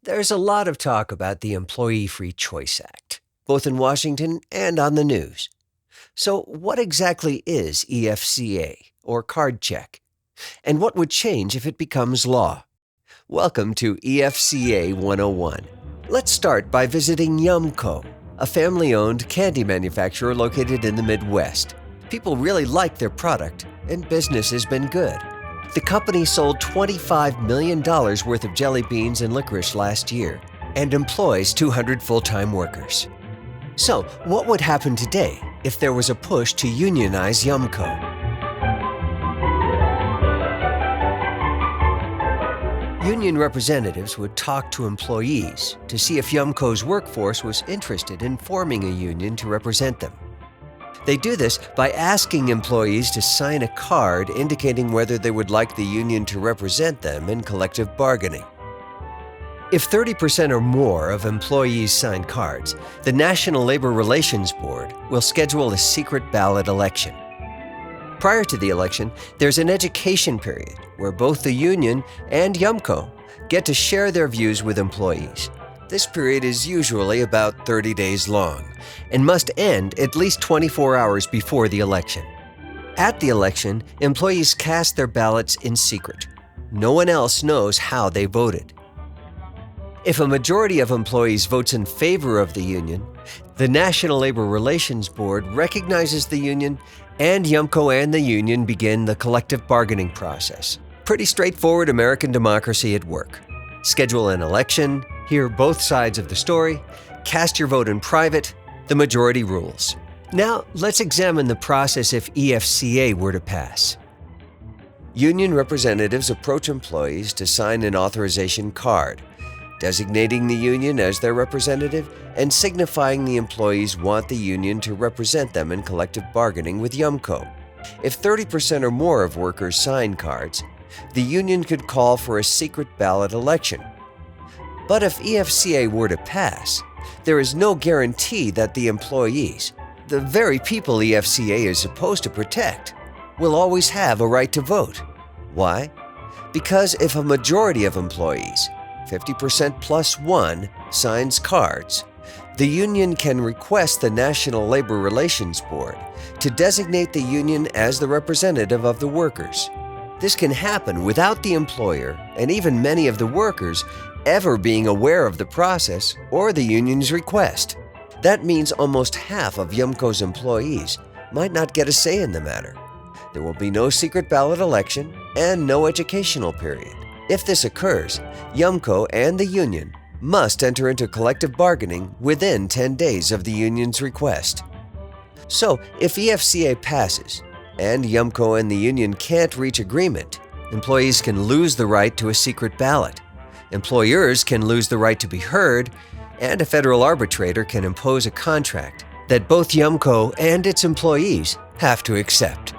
There's a lot of talk about the Employee Free Choice Act, both in Washington and on the news. So, what exactly is EFCA, or card check? And what would change if it becomes law? Welcome to EFCA 101. Let's start by visiting Yumco, a family-owned candy manufacturer located in the Midwest. People really like their product, and business has been good. The company sold $25 million worth of jelly beans and licorice last year and employs 200 full-time workers. So, what would happen today if there was a push to unionize Yumco? Union representatives would talk to employees to see if Yumco's workforce was interested in forming a union to represent them. They do this by asking employees to sign a card indicating whether they would like the union to represent them in collective bargaining. If 30% or more of employees sign cards, the National Labor Relations Board will schedule a secret ballot election. Prior to the election, there's an education period where both the union and Yumco get to share their views with employees. This period is usually about 30 days long and must end at least 24 hours before the election. At the election, employees cast their ballots in secret. No one else knows how they voted. If a majority of employees votes in favor of the union, the National Labor Relations Board recognizes the union, and Yumco and the union begin the collective bargaining process. Pretty straightforward American democracy at work. Schedule an election, hear both sides of the story, cast your vote in private, the majority rules. Now, let's examine the process if EFCA were to pass. Union representatives approach employees to sign an authorization card, designating the union as their representative and signifying the employees want the union to represent them in collective bargaining with Yumco. If 30% or more of workers sign cards, the union could call for a secret ballot election. But if EFCA were to pass, there is no guarantee that the employees, the very people EFCA is supposed to protect, will always have a right to vote. Why? Because if a majority of employees, 50% plus one, signs cards, the union can request the National Labor Relations Board to designate the union as the representative of the workers. This can happen without the employer and even many of the workers ever being aware of the process or the union's request. That means almost half of Yumco's employees might not get a say in the matter. There will be no secret ballot election and no educational period. If this occurs, Yumco and the union must enter into collective bargaining within 10 days of the union's request. So, if EFCA passes and Yumco and the union can't reach agreement, employees can lose the right to a secret ballot. Employers can lose the right to be heard, and a federal arbitrator can impose a contract that both Yumco and its employees have to accept.